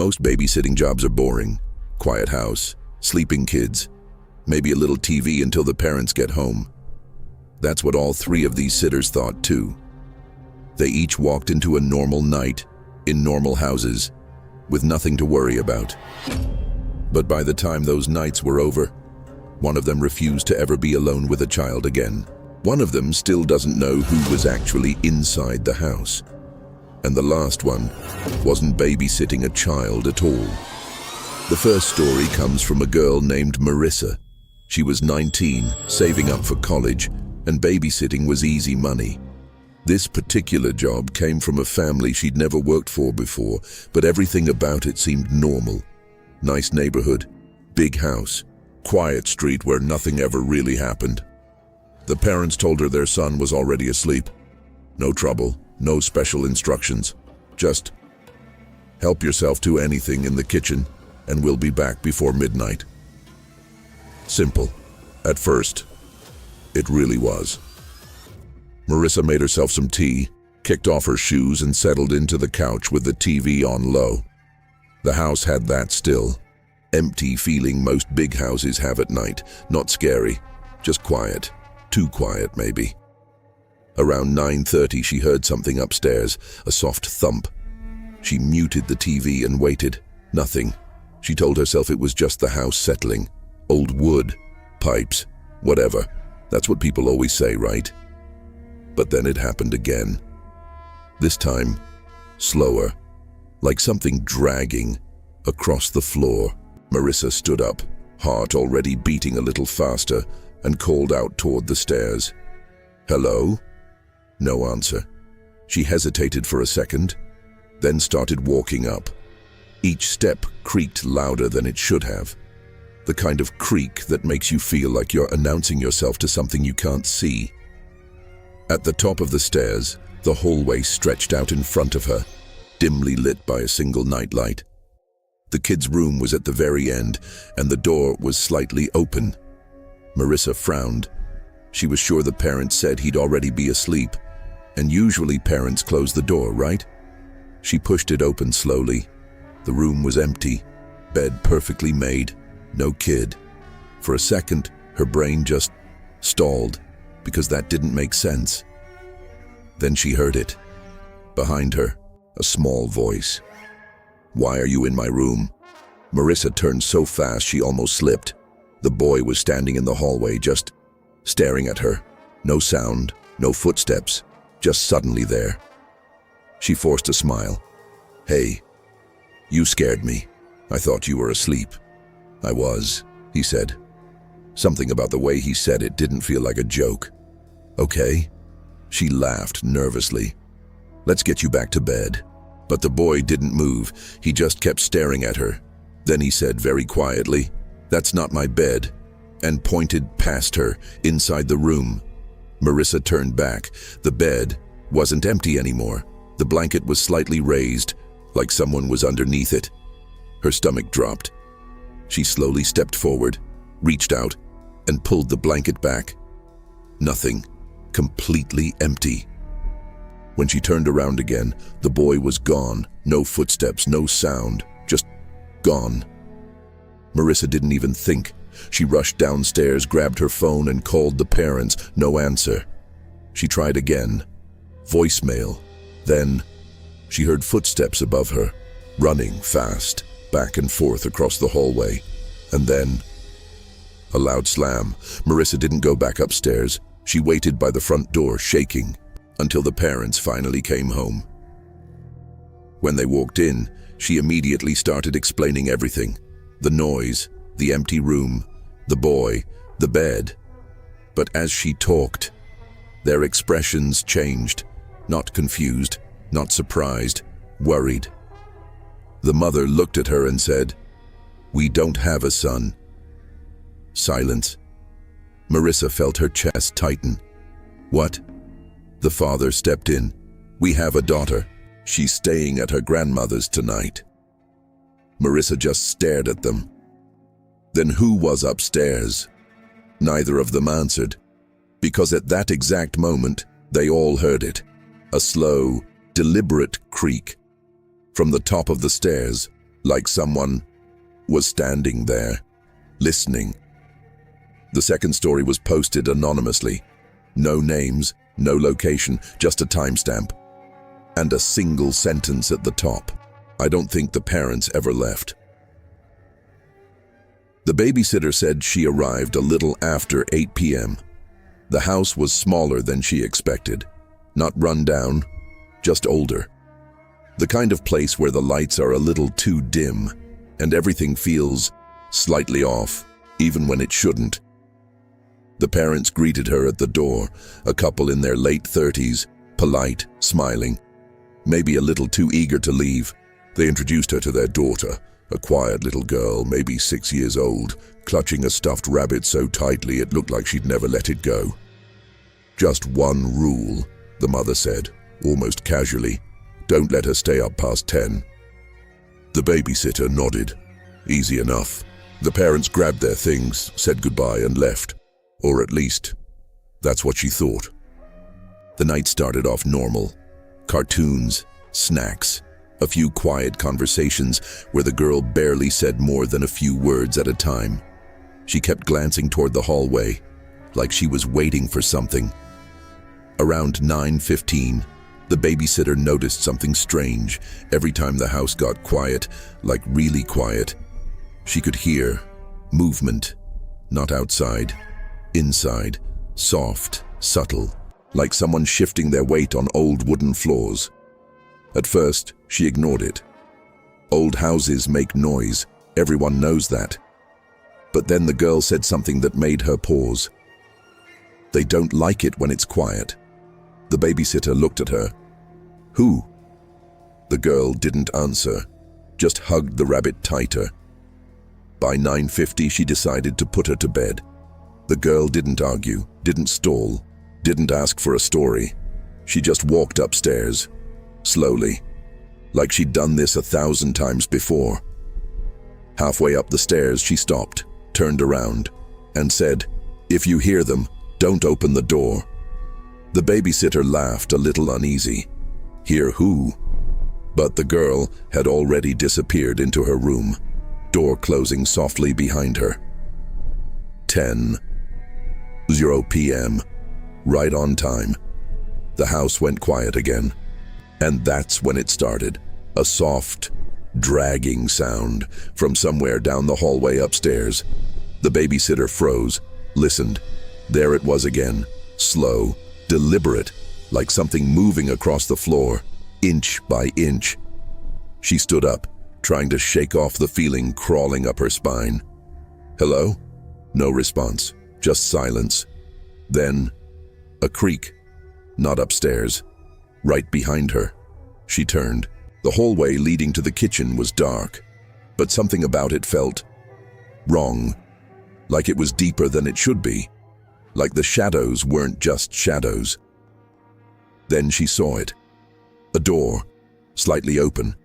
Most babysitting jobs are boring. Quiet house, sleeping kids, maybe a little TV until the parents get home. That's what all three of these sitters thought too. They each walked into a normal night, in normal houses, with nothing to worry about. But by the time those nights were over, one of them refused to ever be alone with a child again. One of them still doesn't know who was actually inside the house. And the last one wasn't babysitting a child at all. The first story comes from a girl named Marissa. She was 19, saving up for college, and babysitting was easy money. This particular job came from a family she'd never worked for before, but everything about it seemed normal. Nice neighborhood, big house, quiet street where nothing ever really happened. The parents told her their son was already asleep. No trouble, no special instructions. Just help yourself to anything in the kitchen and we'll be back before midnight. Simple. At first, it really was. Marissa made herself some tea, kicked off her shoes and settled into the couch with the TV on low. The house had that still, empty feeling most big houses have at night. Not scary, just quiet. Too quiet, maybe. Around 9:30, she heard something upstairs, a soft thump. She muted the TV and waited. Nothing. She told herself it was just the house settling. Old wood, pipes, whatever. That's what people always say, right? But then it happened again. This time, slower, like something dragging across the floor. Marissa stood up, heart already beating a little faster, and called out toward the stairs. Hello? No answer. She hesitated for a second, then started walking up. Each step creaked louder than it should have. The kind of creak that makes you feel like you're announcing yourself to something you can't see. At the top of the stairs, the hallway stretched out in front of her, dimly lit by a single nightlight. The kid's room was at the very end, and the door was slightly open. Marissa frowned. She was sure the parents said he'd already be asleep, and usually parents close the door, right? She pushed it open slowly. The room was empty, bed perfectly made, no kid. For a second, her brain just stalled, because that didn't make sense. Then she heard it. Behind her, a small voice. Why are you in my room? Marissa turned so fast she almost slipped. The boy was standing in the hallway, just staring at her. No sound, no footsteps, just suddenly there. She forced a smile. Hey, you scared me. I thought you were asleep. I was, he said. Something about the way he said it didn't feel like a joke. Okay. She laughed nervously. Let's get you back to bed. But the boy didn't move. He just kept staring at her. Then he said very quietly, "That's not my bed," and pointed past her, inside the room. Marissa turned back. The bed wasn't empty anymore. The blanket was slightly raised, like someone was underneath it. Her stomach dropped. She slowly stepped forward, reached out, and pulled the blanket back. Nothing. Completely empty. When she turned around again, the boy was gone. No footsteps, no sound, just gone. Marissa didn't even think. She rushed downstairs, grabbed her phone, and called the parents. No answer. She tried again. Voicemail. Then she heard footsteps above her, running fast, back and forth across the hallway. And then a loud slam. Marissa didn't go back upstairs. She waited by the front door, shaking, until the parents finally came home. When they walked in, she immediately started explaining everything. The noise, the empty room, the boy, the bed. But as she talked, their expressions changed. Not confused, not surprised, worried. The mother looked at her and said, "We don't have a son." Silence. Marissa felt her chest tighten. What? The father stepped in. "We have a daughter. She's staying at her grandmother's tonight." Marissa just stared at them. Then who was upstairs? Neither of them answered, because at that exact moment, they all heard it. A slow, deliberate creak. From the top of the stairs, like someone was standing there, listening. The second story was posted anonymously. No names, no location, just a timestamp. And a single sentence at the top. I don't think the parents ever left. The babysitter said she arrived a little after 8 p.m. The house was smaller than she expected. Not run down, just older. The kind of place where the lights are a little too dim and everything feels slightly off, even when it shouldn't. The parents greeted her at the door, a couple in their late 30s, polite, smiling, maybe a little too eager to leave. They introduced her to their daughter, a quiet little girl, maybe 6 years old, clutching a stuffed rabbit so tightly it looked like she'd never let it go. "Just one rule," the mother said, almost casually. "Don't let her stay up past 10. The babysitter nodded. Easy enough. The parents grabbed their things, said goodbye and left. Or at least, that's what she thought. The night started off normal. Cartoons, snacks, a few quiet conversations where the girl barely said more than a few words at a time. She kept glancing toward the hallway, like she was waiting for something. Around 9:15, the babysitter noticed something strange. Every time the house got quiet, like really quiet, she could hear movement, not outside, inside, soft, subtle, like someone shifting their weight on old wooden floors. At first, she ignored it. Old houses make noise, everyone knows that. But then the girl said something that made her pause. They don't like it when it's quiet. The babysitter looked at her. "Who?" The girl didn't answer, just hugged the rabbit tighter. By 9:50, she decided to put her to bed. The girl didn't argue, didn't stall, didn't ask for a story. She just walked upstairs, slowly, like she'd done this 1,000 times before. Halfway up the stairs, she stopped, turned around, and said, "If you hear them, don't open the door." The babysitter laughed, a little uneasy. Hear who? But the girl had already disappeared into her room, door closing softly behind her. 10:00 p.m., right on time. The house went quiet again. And that's when it started. A soft, dragging sound from somewhere down the hallway upstairs. The babysitter froze, listened. There it was again, slow, deliberate, like something moving across the floor, inch by inch. She stood up, trying to shake off the feeling crawling up her spine. "Hello?" No response, just silence. Then, a creak, not upstairs, right behind her. She turned. The hallway leading to the kitchen was dark, but something about it felt wrong, like it was deeper than it should be, like the shadows weren't just shadows. Then she saw it. A door, slightly open.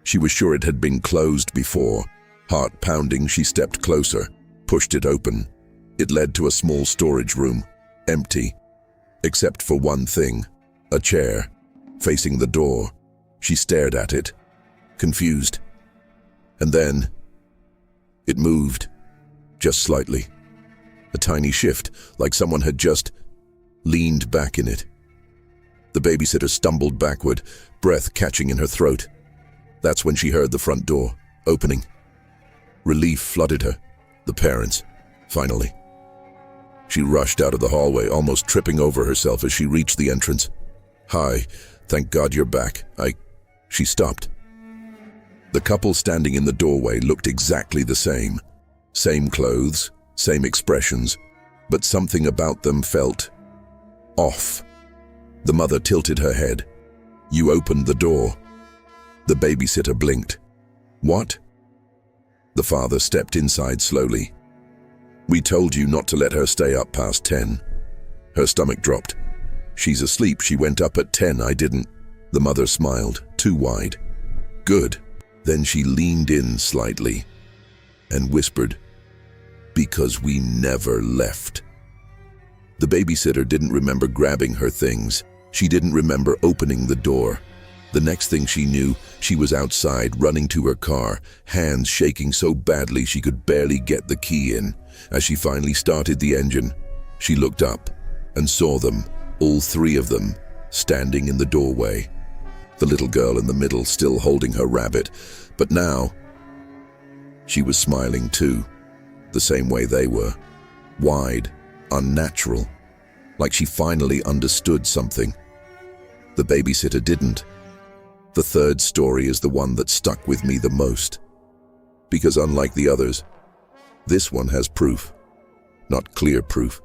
She was sure it had been closed before. Heart pounding, she stepped closer, pushed it open. It led to a small storage room, empty, except for one thing, a chair, facing the door. She stared at it, confused. And then, it moved, just slightly. A tiny shift, like someone had just leaned back in it. The babysitter stumbled backward, breath catching in her throat. That's when she heard the front door opening. Relief flooded her. The parents, finally. She rushed out of the hallway, almost tripping over herself as she reached the entrance. "Hi, thank God you're back. She stopped. The couple standing in the doorway looked exactly the same. Same clothes, same expressions, but something about them felt off. The mother tilted her head. "You opened the door." The babysitter blinked. "What?" The father stepped inside slowly. "We told you not to let her stay up past 10. Her stomach dropped. "She's asleep. She went up at 10. I didn't." The mother smiled, too wide. "Good." Then she leaned in slightly and whispered, "Because we never left." The babysitter didn't remember grabbing her things. She didn't remember opening the door. The next thing she knew, she was outside, running to her car, hands shaking so badly she could barely get the key in. As she finally started the engine, she looked up and saw them, all three of them, standing in the doorway. The little girl in the middle still holding her rabbit, but now she was smiling too, the same way they were. Wide, unnatural, like she finally understood something. The babysitter didn't. The third story is the one that stuck with me the most, because unlike the others, this one has proof. Not clear proof,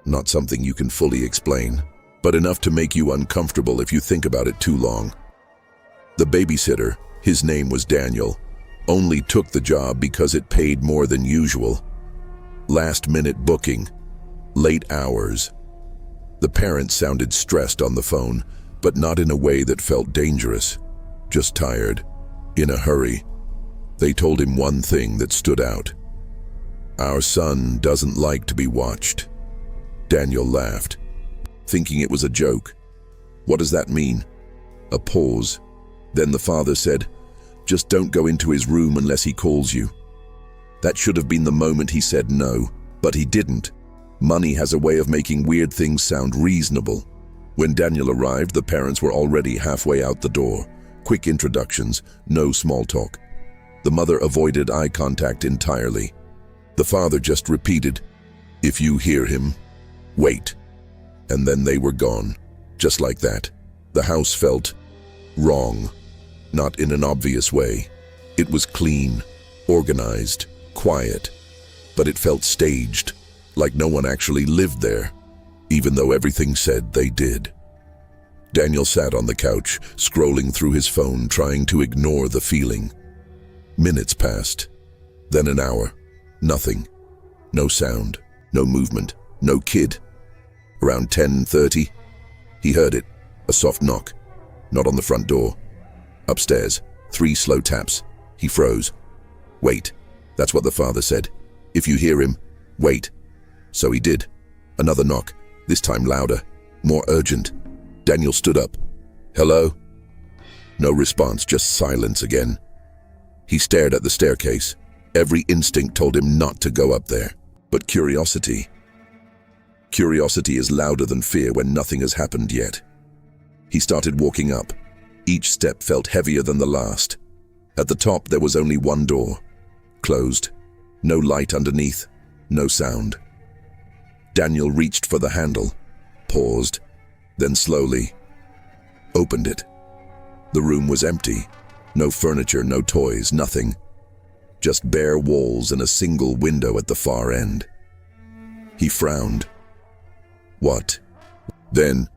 not something you can fully explain, but enough to make you uncomfortable if you think about it too long. The babysitter, his name was Daniel, only took the job because it paid more than usual. Last-minute booking, late hours. The parents sounded stressed on the phone, but not in a way that felt dangerous, just tired, in a hurry. They told him one thing that stood out. "Our son doesn't like to be watched." Daniel laughed, thinking it was a joke. "What does that mean?" A pause. Then the father said, "Just don't go into his room unless he calls you." That should have been the moment he said no, but he didn't. Money has a way of making weird things sound reasonable. When Daniel arrived, the parents were already halfway out the door. Quick introductions, no small talk. The mother avoided eye contact entirely. The father just repeated, "If you hear him, wait." And then they were gone, just like that. The house felt wrong, not in an obvious way. It was clean, organized, quiet, but it felt staged, like no one actually lived there, even though everything said they did. Daniel sat on the couch, scrolling through his phone, trying to ignore the feeling. Minutes passed, then an hour. Nothing. No sound, no movement, no kid. Around 10:30, he heard it, a soft knock. Not on the front door. Upstairs, 3 slow taps. He froze. "Wait," that's what the father said. "If you hear him, wait." So he did. Another knock, this time louder, more urgent. Daniel stood up. "Hello?" No response, just silence again. He stared at the staircase. Every instinct told him not to go up there. But curiosity is louder than fear when nothing has happened yet. He started walking up. Each step felt heavier than the last. At the top, there was only one door. Closed. No light underneath. No sound. Daniel reached for the handle, paused, then slowly opened it. The room was empty. No furniture, no toys, nothing. Just bare walls and a single window at the far end. He frowned. What? Then,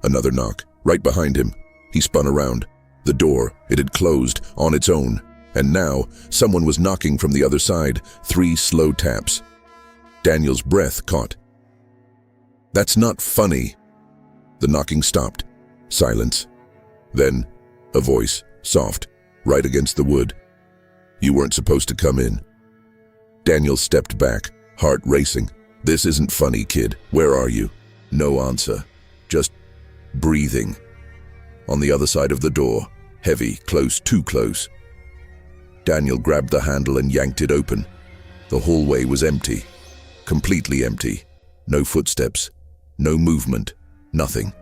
another knock, right behind him. He spun around. The door, it had closed on its own, and now someone was knocking from the other side. 3 slow taps. Daniel's breath caught. "That's not funny." The knocking stopped. Silence. Then, a voice, soft, right against the wood. "You weren't supposed to come in." Daniel stepped back, heart racing. "This isn't funny, kid. Where are you?" No answer. Just breathing. On the other side of the door, heavy, close, too close. Daniel grabbed the handle and yanked it open. The hallway was empty. Completely empty. No footsteps. No movement. Nothing.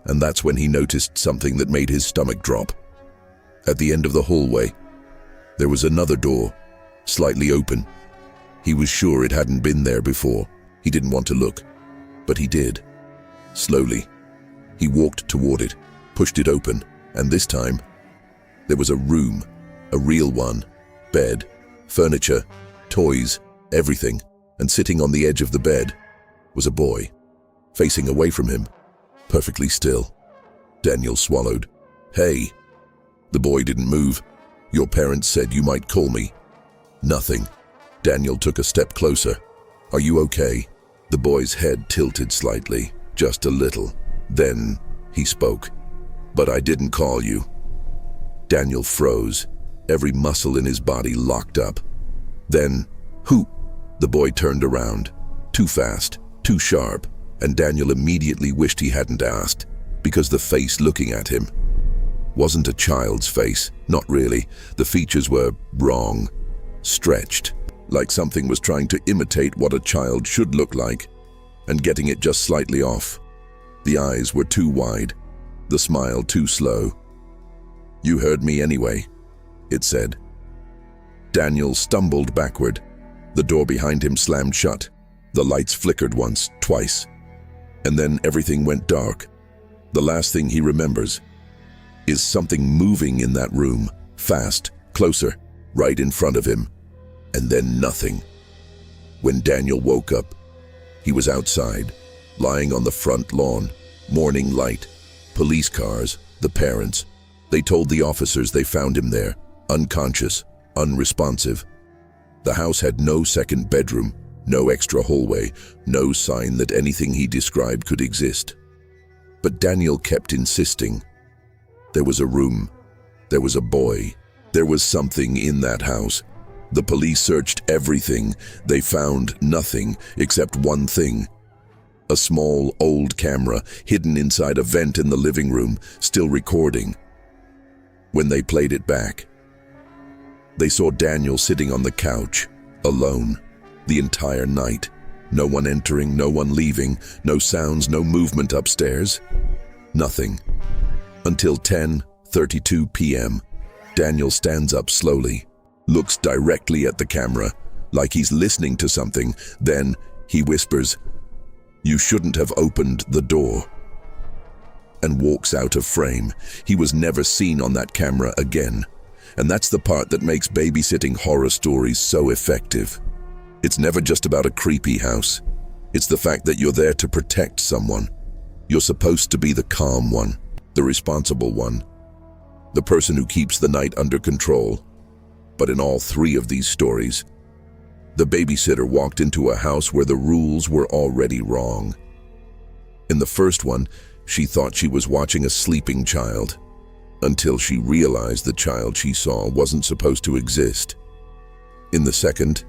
And that's when he noticed something that made his stomach drop. At the end of the hallway, there was another door, slightly open. He was sure it hadn't been there before. He didn't want to look, but he did. Slowly, he walked toward it, pushed it open, and this time, there was a room, a real one, bed, furniture, toys, everything, and sitting on the edge of the bed was a boy, facing away from him, perfectly still. Daniel swallowed. "Hey." The boy didn't move. "Your parents said you might call me." Nothing. Daniel took a step closer. "Are you okay?" The boy's head tilted slightly, just a little. Then he spoke. "But I didn't call you." Daniel froze, every muscle in his body locked up. Then, "Who?" The boy turned around. Too fast, too sharp, and Daniel immediately wished he hadn't asked, because the face looking at him, wasn't a child's face. Not really. The features were wrong, stretched, like something was trying to imitate what a child should look like, and getting it just slightly off. The eyes were too wide, the smile too slow. "You heard me anyway," it said. Daniel stumbled backward. The door behind him slammed shut. The lights flickered once, twice, and then everything went dark. The last thing he remembers is something moving in that room, fast, closer, right in front of him, and then nothing. When Daniel woke up, he was outside, lying on the front lawn, morning light, police cars, the parents. They told the officers they found him there, unconscious, unresponsive. The house had no second bedroom, no extra hallway, no sign that anything he described could exist. But Daniel kept insisting. There was a room. There was a boy. There was something in that house. The police searched everything. They found nothing except one thing. A small, old camera hidden inside a vent in the living room, still recording. When they played it back, they saw Daniel sitting on the couch, alone, the entire night. No one entering, no one leaving, no sounds, no movement upstairs. Nothing. Until 10:32 p.m., Daniel stands up slowly, looks directly at the camera, like he's listening to something. Then he whispers, "You shouldn't have opened the door," and walks out of frame. He was never seen on that camera again. And that's the part that makes babysitting horror stories so effective. It's never just about a creepy house. It's the fact that you're there to protect someone. You're supposed to be the calm one, the responsible one, the person who keeps the night under control. But in all three of these stories, the babysitter walked into a house where the rules were already wrong. In the first one, she thought she was watching a sleeping child, until she realized the child she saw wasn't supposed to exist. In the second,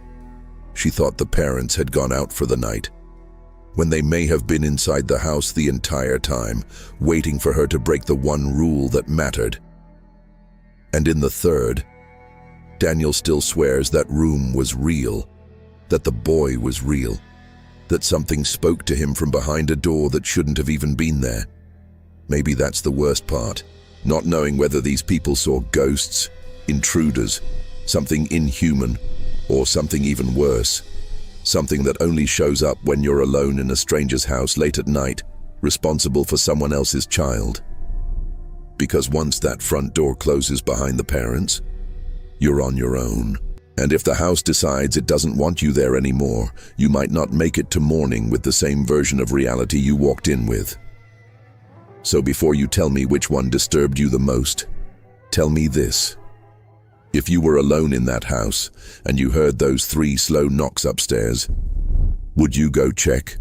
she thought the parents had gone out for the night, when they may have been inside the house the entire time, waiting for her to break the one rule that mattered. And in the third, Daniel still swears that room was real, that the boy was real, that something spoke to him from behind a door that shouldn't have even been there. Maybe that's the worst part. Not knowing whether these people saw ghosts, intruders, something inhuman, or something even worse. Something that only shows up when you're alone in a stranger's house late at night, responsible for someone else's child. Because once that front door closes behind the parents, you're on your own. And if the house decides it doesn't want you there anymore, you might not make it to morning with the same version of reality you walked in with. So before you tell me which one disturbed you the most, tell me this. If you were alone in that house and you heard those 3 slow knocks upstairs, would you go check?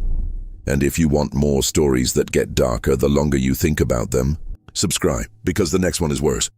And if you want more stories that get darker the longer you think about them, subscribe, because the next one is worse.